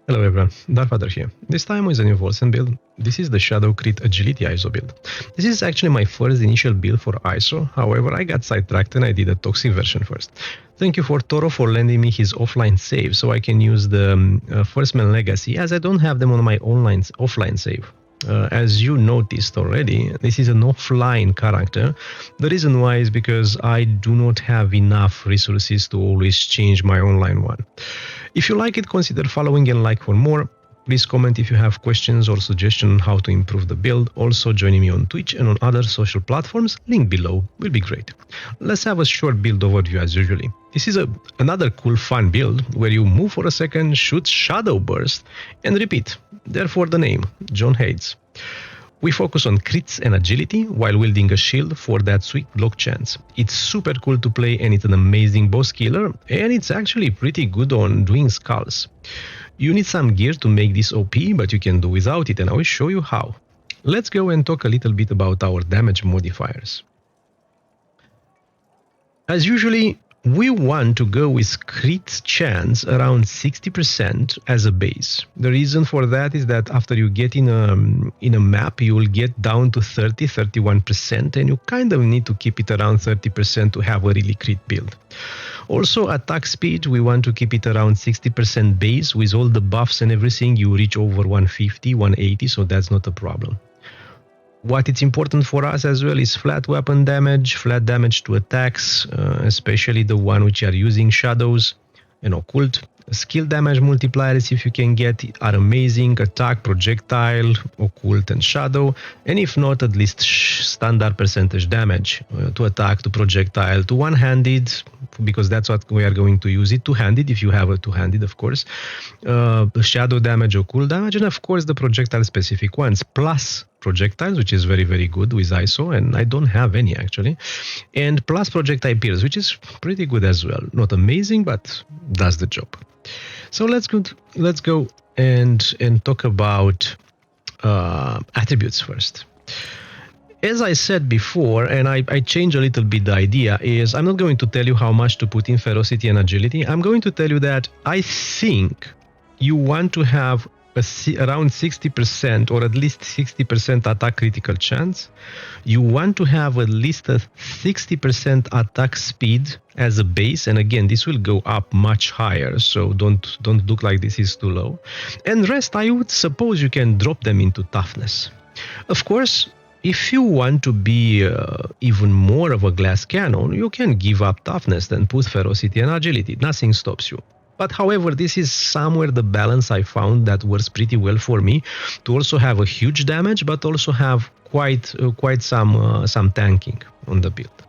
Hello everyone, Darkfather here. This time with a new Wolcen build. This is the Shadow Crit Agility ISO build. This is actually my first initial build for ISO, however I got sidetracked and I did a toxic version first. Thank you for Toro for lending me his offline save so I can use the First Man Legacy as I don't have them on my offline save. As you noticed already, this is an offline character. The reason why is because I do not have enough resources to always change my online one. If you like it, consider following and like for more. Please comment if you have questions or suggestions on how to improve the build. Also joining me on Twitch and on other social platforms, link below, will be great. Let's have a short build overview as usually. This is another cool fun build where you move for a second, shoot Shadow Burst and repeat. Therefore the name, John Hades. We focus on crits and agility while wielding a shield for that sweet block chance. It's super cool to play and it's an amazing boss killer, and it's actually pretty good on doing skulls. You need some gear to make this OP, but you can do without it and I will show you how. Let's go and talk a little bit about our damage modifiers. As usually, we want to go with crit chance around 60% as a base. The reason for that is that after you get in a map, you will get down to 30-31%, and you kind of need to keep it around 30% to have a really crit build. Also, attack speed, we want to keep it around 60% base. With all the buffs and everything, you reach over 150, 180, so that's not a problem. What is important for us as well is flat weapon damage, flat damage to attacks, especially the one which are using shadows and occult. Skill damage multipliers, if you can get, are amazing. Attack, projectile, occult and shadow. And if not, at least standard percentage damage to attack, to projectile, to one-handed, because that's what we are going to use it. Two-handed, if you have a two-handed, of course. Shadow damage, occult damage, and of course the projectile specific ones. Plus projectiles, which is very, very good with ISO, and I don't have any actually. And plus projectile pierce, which is pretty good as well. Not amazing, but does the job. So let's go and talk about attributes first. As I said before, and I changed a little bit the idea, is I'm not going to tell you how much to put in ferocity and agility. I'm going to tell you that I think you want to have around 60% or at least 60% attack critical chance. You want to have at least a 60% attack speed as a base, and again this will go up much higher, so don't look like this is too low. And rest, I would suppose you can drop them into toughness. Of course, if you want to be even more of a glass cannon, you can give up toughness and put ferocity and agility. Nothing stops you. But however, this is somewhere the balance I found that works pretty well for me, to also have a huge damage, but also have quite some tanking on the build.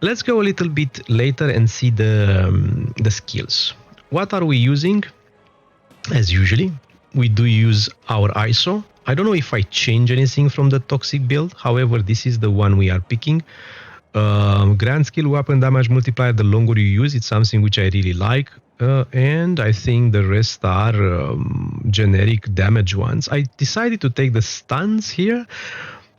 Let's go a little bit later and see the skills. What are we using? As usually, we do use our ISO. I don't know if I change anything from the toxic build. However, this is the one we are picking. Grand skill weapon damage multiplier, the longer you use, it's something which I really like. And I think the rest are generic damage ones. I decided to take the stuns here,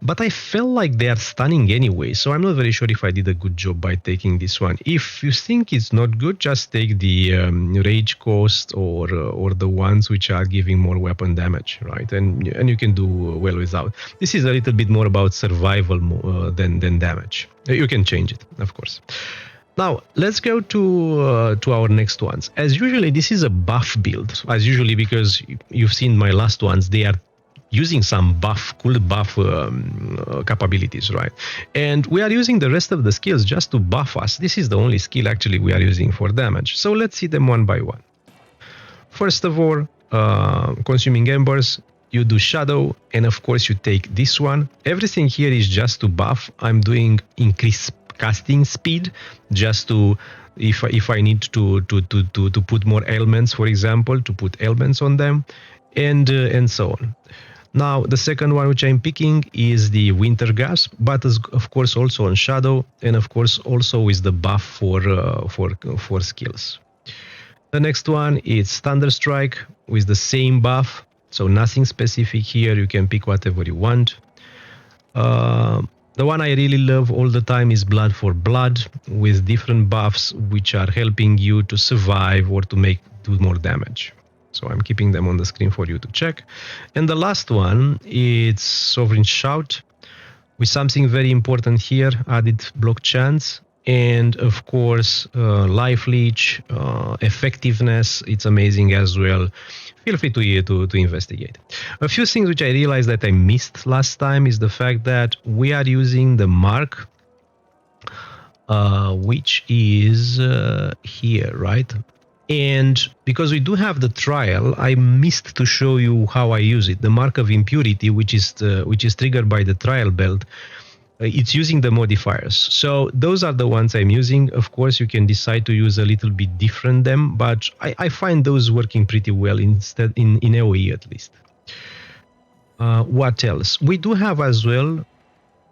but I felt like they are stunning anyway, so I'm not very sure if I did a good job by taking this one. If you think it's not good, just take the rage cost or the ones which are giving more weapon damage, right? And you can do well without. This is a little bit more about survival than damage. You can change it, of course. Now, let's go to our next ones. As usually, this is a buff build. As usually, because you've seen my last ones, they are using some cool buff capabilities, right? And we are using the rest of the skills just to buff us. This is the only skill actually we are using for damage. So let's see them one by one. First of all, consuming embers. You do shadow, and of course you take this one. Everything here is just to buff. I'm doing increase casting speed, just to if I need to put more ailments, for example, to put ailments on them, and so on. Now the second one which I'm picking is the winter gasp, but of course also on shadow, and of course also with the buff for skills. The next one is thunder strike with the same buff, so nothing specific here. You can pick whatever you want. The one I really love all the time is Blood for Blood, with different buffs which are helping you to survive or to do more damage. So I'm keeping them on the screen for you to check. And the last one, it's Sovereign Shout with something very important here, added block chance. And of course, life leech, effectiveness, it's amazing as well. Feel free to investigate. A few things which I realized that I missed last time is the fact that we are using the mark, which is here, right? And because we do have the trial, I missed to show you how I use it. The mark of impurity, which is triggered by the trial belt, it's using the modifiers. So those are the ones I'm using. Of course, you can decide to use a little bit different them, but I find those working pretty well instead in AOE at least. What else? We do have as well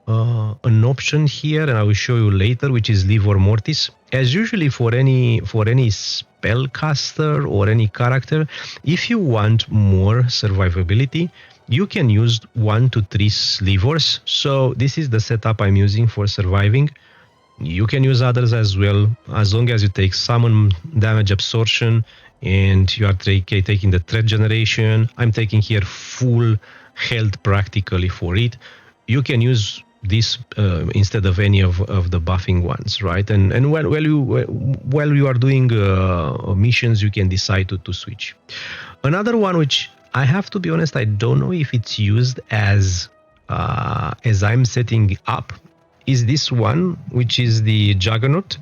an option here, and I will show you later, which is Livor Mortis. As usually for any spellcaster or any character, if you want more survivability, you can use 1 to 3 slivers. So this is the setup I'm using for surviving. You can use others as well, as long as you take summon damage absorption and you are taking the threat generation. I'm taking here full health practically for it. You can use this instead of any of the buffing ones, right? And while you are doing missions, you can decide to switch. Another one which I have to be honest, I don't know if it's used as I'm setting up, is this one, which is the Juggernaut,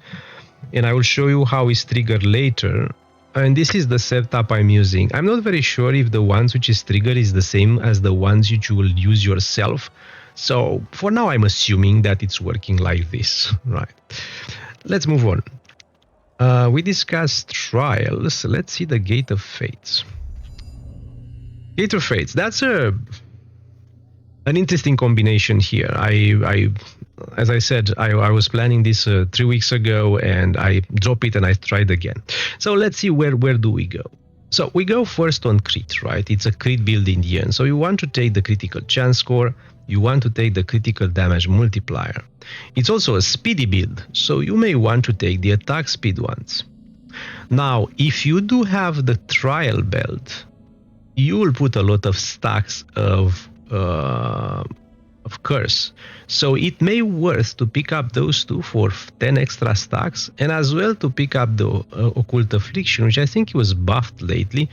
and I will show you how it's triggered later. And this is the setup I'm using. I'm not very sure if the ones which is triggered is the same as the ones which you will use yourself. So for now, I'm assuming that it's working like this, right? Let's move on. We discussed trials. Let's see the Gate of Fates. Gate of Fates. That's an interesting combination here. As I said, I was planning this 3 weeks ago, and I dropped it and I tried again. So let's see where do we go. So we go first on crit, right? It's a crit build in the end. So you want to take the critical chance score. You want to take the critical damage multiplier. It's also a speedy build, so you may want to take the attack speed ones. Now, if you do have the trial belt, you will put a lot of stacks of curse. So it may worth to pick up those two for 10 extra stacks, and as well to pick up the occult affliction, which I think was buffed lately,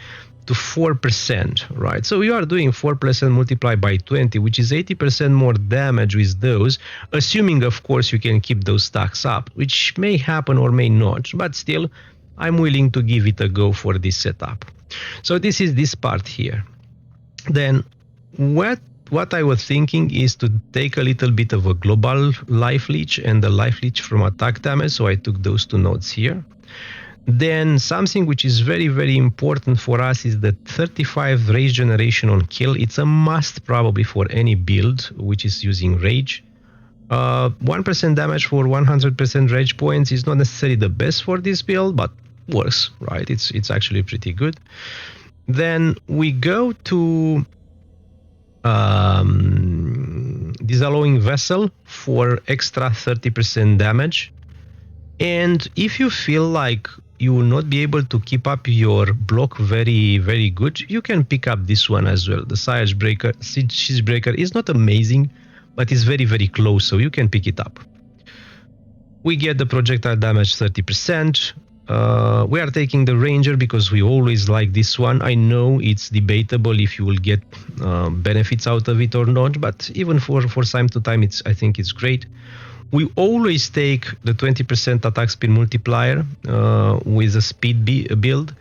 to 4%, right? So you are doing 4% multiplied by 20, which is 80% more damage with those, assuming, of course, you can keep those stacks up, which may happen or may not, but still, I'm willing to give it a go for this setup. So this is this part here. Then what I was thinking is to take a little bit of a global life leech and the life leech from attack damage, so I took those two nodes here. Then something which is very, very important for us is the 35 rage generation on kill. It's a must probably for any build which is using rage. 1% damage for 100% rage points is not necessarily the best for this build, but works, right? It's actually pretty good. Then we go to Disallowing Vessel for extra 30% damage. And if you feel like you will not be able to keep up your block very, very good, you can pick up this one as well. The Siege Breaker is not amazing, but it's very, very close, so you can pick it up. We get the projectile damage 30%. We are taking the Ranger because we always like this one. I know it's debatable if you will get benefits out of it or not, but even for time to time, I think it's great. We always take the 20% attack speed multiplier with a speed build,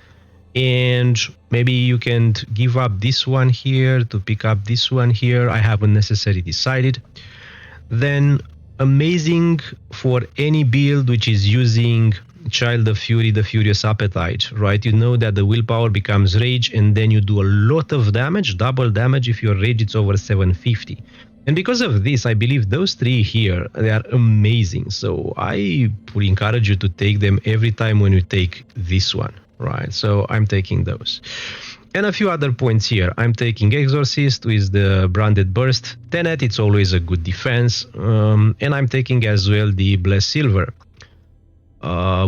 and maybe you can give up this one here to pick up this one here. I haven't necessarily decided. Then amazing for any build which is using Child of Fury, the Furious Appetite, right? You know that the willpower becomes rage, and then you do a lot of damage, double damage if your rage is over 750. And because of this, I believe those three here, they are amazing. So I would encourage you to take them every time when you take this one, right? So I'm taking those. And a few other points here. I'm taking Exorcist with the Branded Burst. Tenet, it's always a good defense. And I'm taking as well the Blessed Silver.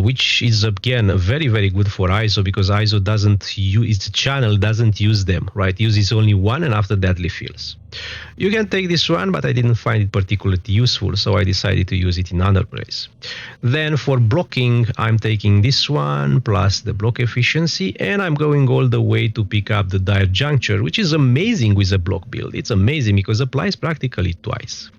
which is again very, very good for ISO, because ISO doesn't use, its channel doesn't use them, right? It uses only one and after that refills. You can take this one, but I didn't find it particularly useful, so I decided to use it in another place. Then for blocking, I'm taking this one plus the block efficiency, and I'm going all the way to pick up the dire juncture, which is amazing with a block build. It's amazing because it applies practically twice.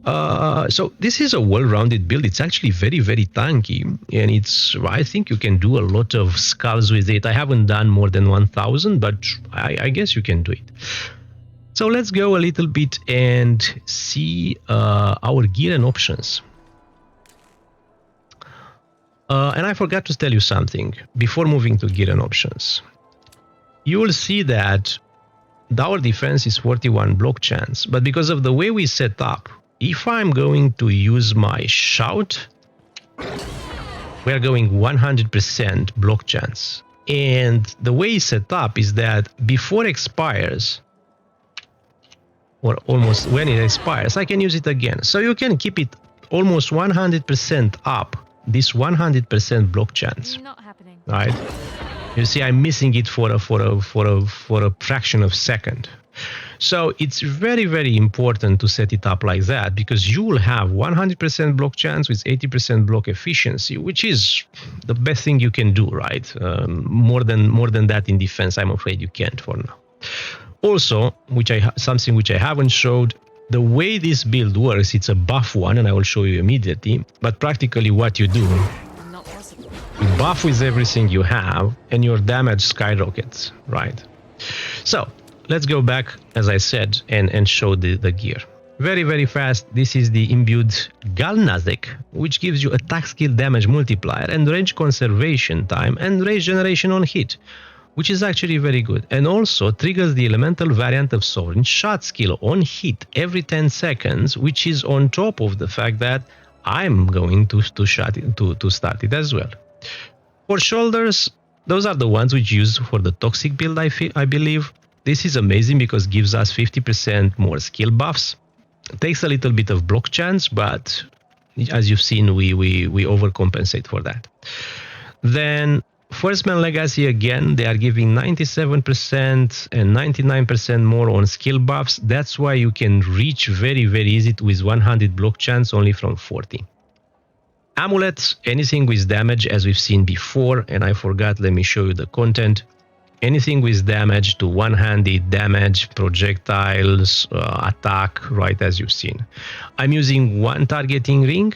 So this is a well-rounded build. It's actually very, very tanky, and I think you can do a lot of skulls with it. I haven't done more than 1000, but I guess you can do it. So let's go a little bit and see our gear and options. And I forgot to tell you something before moving to gear and options. You will see that our defense is 41 block chance, but because of the way we set up, if I'm going to use my shout, we're going 100% block chance. And the way it's set up is that before it expires, or almost when it expires, I can use it again. So you can keep it almost 100% up, this 100% block chance. Not happening. Right? You see, I'm missing it for a fraction of a second. So it's very, very important to set it up like that, because you will have 100% block chance with 80% block efficiency, which is the best thing you can do, right? More than that in defense, I'm afraid you can't for now. Also, something which I haven't showed, the way this build works, it's a buff one, and I will show you immediately. But practically what you do, you buff with everything you have, and your damage skyrockets, right? So let's go back, as I said, and show the gear. Very, very fast. This is the imbued Galnazek, which gives you attack skill damage multiplier and range conservation time and rage generation on hit, which is actually very good. And also triggers the elemental variant of Sovereign shot skill on hit every 10 seconds, which is on top of the fact that I'm going to start it as well. For shoulders, those are the ones which use for the toxic build, I believe. This is amazing because it gives us 50% more skill buffs. It takes a little bit of block chance, but as you've seen, we overcompensate for that. Then First Man Legacy, again, they are giving 97% and 99% more on skill buffs. That's why you can reach very, very easy with 100 block chance only from 40. Amulets, anything with damage, as we've seen before, and I forgot, let me show you the content. Anything with damage to one-handed damage, projectiles, attack, right, as you've seen. I'm using one targeting ring,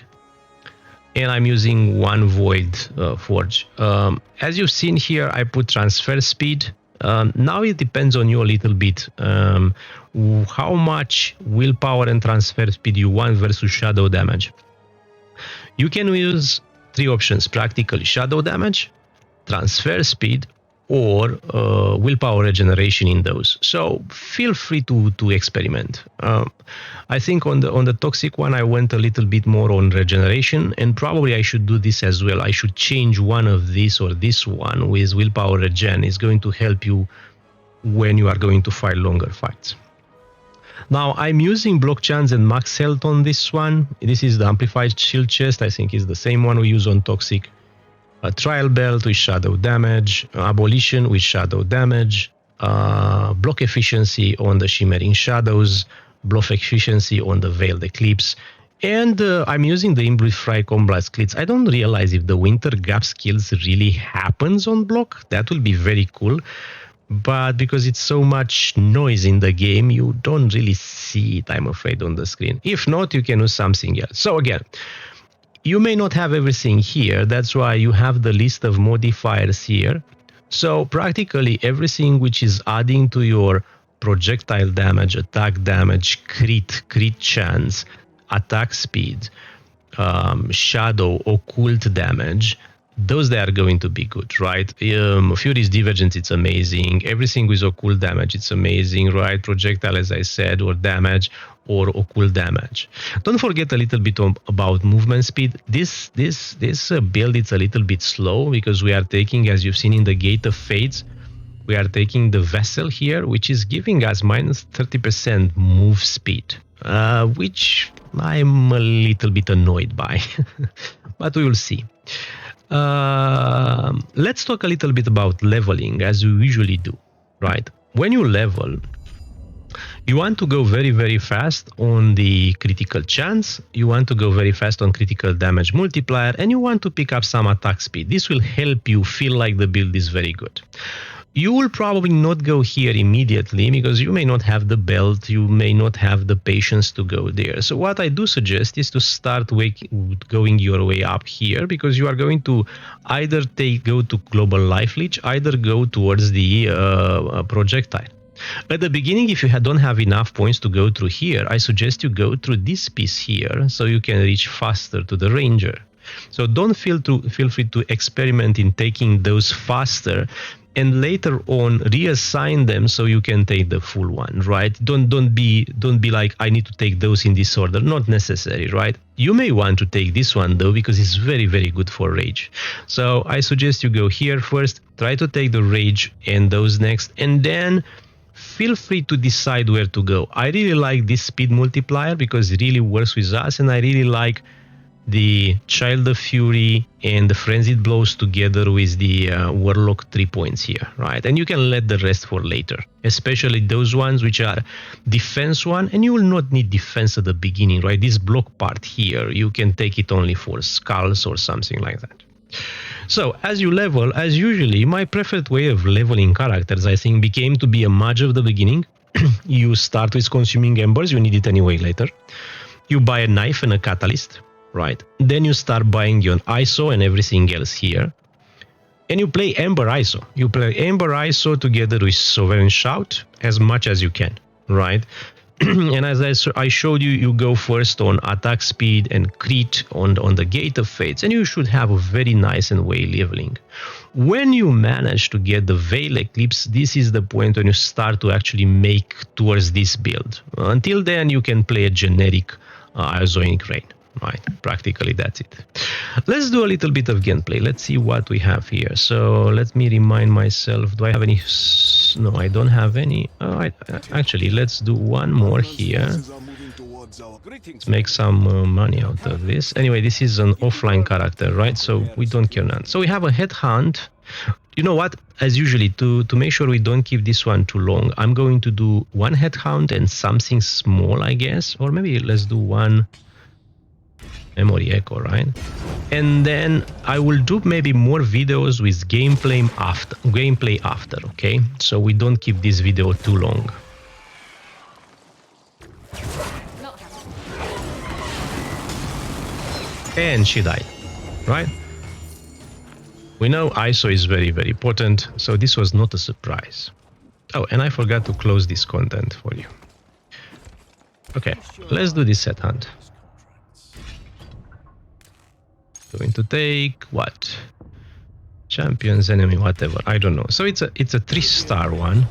and I'm using one void forge. As you've seen here, I put transfer speed. Now it depends on you a little bit how much willpower and transfer speed you want versus shadow damage. You can use three options practically: shadow damage, transfer speed, or willpower regeneration in those. So feel free to experiment. I think on the toxic one, I went a little bit more on regeneration, and probably I should do this as well. I should change one of these or this one with willpower regen. It's going to help you when you are going to fight longer fights. Now I'm using block chance and max health on this one. This is the amplified shield chest. I think is the same one we use on toxic. A trial belt with shadow damage, abolition with shadow damage, block efficiency on the shimmering shadows, block efficiency on the veiled eclipse, and I'm using the imbued Frayed Combat Cleats. I don't realize if the winter gap skills really happens on block. That will be very cool, but because it's so much noise in the game, you don't really see it, I'm afraid, on the screen. If not, you can use something else. So again, you may not have everything here. That's why you have the list of modifiers here. So practically everything which is adding to your projectile damage, attack damage, crit chance, attack speed, shadow, occult damage, those they are going to be good, right? Fury's Divergence, it's amazing. Everything with occult damage, it's amazing, right? Projectile, as I said, or damage, or occult damage. Don't forget a little bit about movement speed. This build, it's a little bit slow because we are taking, as you've seen in the Gate of Fates, we are taking the vessel here, which is giving us minus 30% move speed, which I'm a little bit annoyed by, but we will see. Let's talk a little bit about leveling, as we usually do, right? When you level, you want to go very, very fast on the critical chance, you want to go very fast on critical damage multiplier, and you want to pick up some attack speed. This will help you feel like the build is very good. You will probably not go here immediately because you may not have the belt, you may not have the patience to go there. So what I do suggest is to start going your way up here, because you are going to either go to global life leech, either go towards the projectile. At the beginning, if you don't have enough points to go through here, I suggest you go through this piece here so you can reach faster to the ranger. So don't feel free to experiment in taking those faster, and later on reassign them so you can take the full one, right? Don't be like, I need to take those in this order. Not necessary, right? You may want to take this one though, because it's very, very good for rage. So I suggest you go here first, try to take the rage and those next, and then feel free to decide where to go. I really like this speed multiplier because it really works with us, and I really like the Child of Fury and the Frenzied Blows together with the Warlock 3 points here, right? And you can let the rest for later, especially those ones which are defense one, and you will not need defense at the beginning, right? This block part here, you can take it only for skulls or something like that. So as you level, as usually, my preferred way of leveling characters, I think, became to be a mage of the beginning. You start with consuming embers, you need it anyway later. You buy a knife and a catalyst, right? Then you start buying your ISO and everything else here. And you play Ember ISO. You play Ember ISO together with Sovereign Shout as much as you can, right? And as I showed you, you go first on attack speed and crit on the Gate of Fates, and you should have a very nice and way leveling. When you manage to get the Veil Eclipse, this is the point when you start to actually make towards this build. Until then, you can play a generic Iosonic Rain. Right, practically that's it. Let's do a little bit of gameplay. Let's see what we have here. So let me remind myself, do I have any? No, I don't have any. Actually, let's do one more here. Let's make some money out of this. Anyway, this is an offline character, right? So we don't care none. So we have a Headhunt. You know what? As usually, to make sure we don't keep this one too long, I'm going to do one Headhunt and something small, I guess. Or maybe let's do one Memory Echo, right? And then I will do maybe more videos with gameplay after, okay? So we don't keep this video too long. And she died, right? We know ISO is very, very important, so this was not a surprise. Oh, and I forgot to close this content for you. Okay, let's do this Headhunt. Going to take what? Champions, enemy, whatever. I don't know. So it's a 3-star one.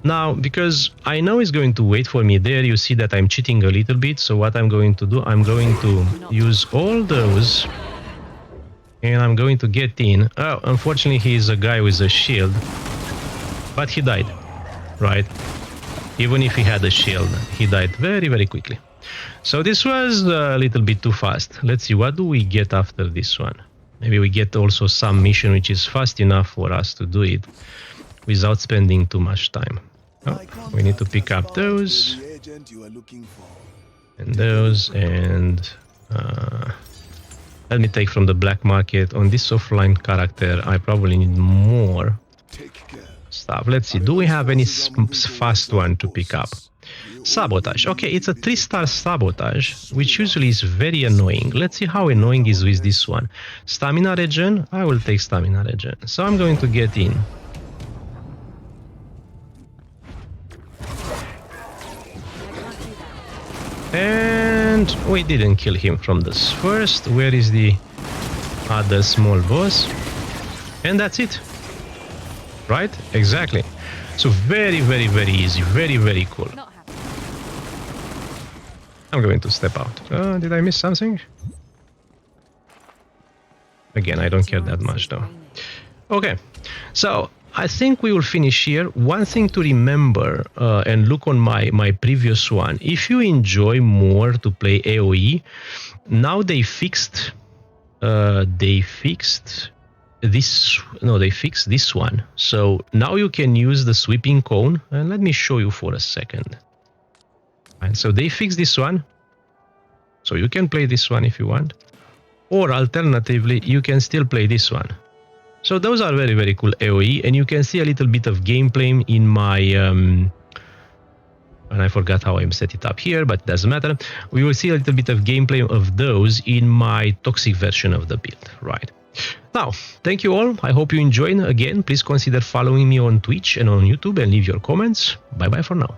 Now, because I know it's going to wait for me there, you see that I'm cheating a little bit. So what I'm going to do, I'm going to use all those, and I'm going to get in. Oh, unfortunately, he's a guy with a shield, but he died, right? Even if he had a shield, he died very, very quickly. So this was a little bit too fast. Let's see, what do we get after this one? Maybe we get also some mission which is fast enough for us to do it without spending too much time. Oh, we need to pick up those and those, and let me take from the black market. On this offline character, I probably need more stuff. Let's see, do we have any fast one to pick up? Sabotage. Okay, it's a 3-star Sabotage, which usually is very annoying. Let's see how annoying is with this one. Stamina regen. I will take stamina regen. So I'm going to get in. And we didn't kill him from this first. Where is the other small boss? And that's it. Right? Exactly. So very, very, very easy. Very, very cool. I'm going to step out. Did I miss something? Again, I don't care that much though. Okay, so I think we will finish here. One thing to remember, and look on my previous one, if you enjoy more to play AOE, now they fixed they fixed this. No, they fixed this one. So now you can use the sweeping cone. And let me show you for a second. And so they fixed this one. So you can play this one if you want. Or alternatively, you can still play this one. So those are very, very cool AoE. And you can see a little bit of gameplay in my... and I forgot how I set it up here, but it doesn't matter. We will see a little bit of gameplay of those in my toxic version of the build, right? Now, thank you all. I hope you enjoyed. Again, please consider following me on Twitch and on YouTube and leave your comments. Bye-bye for now.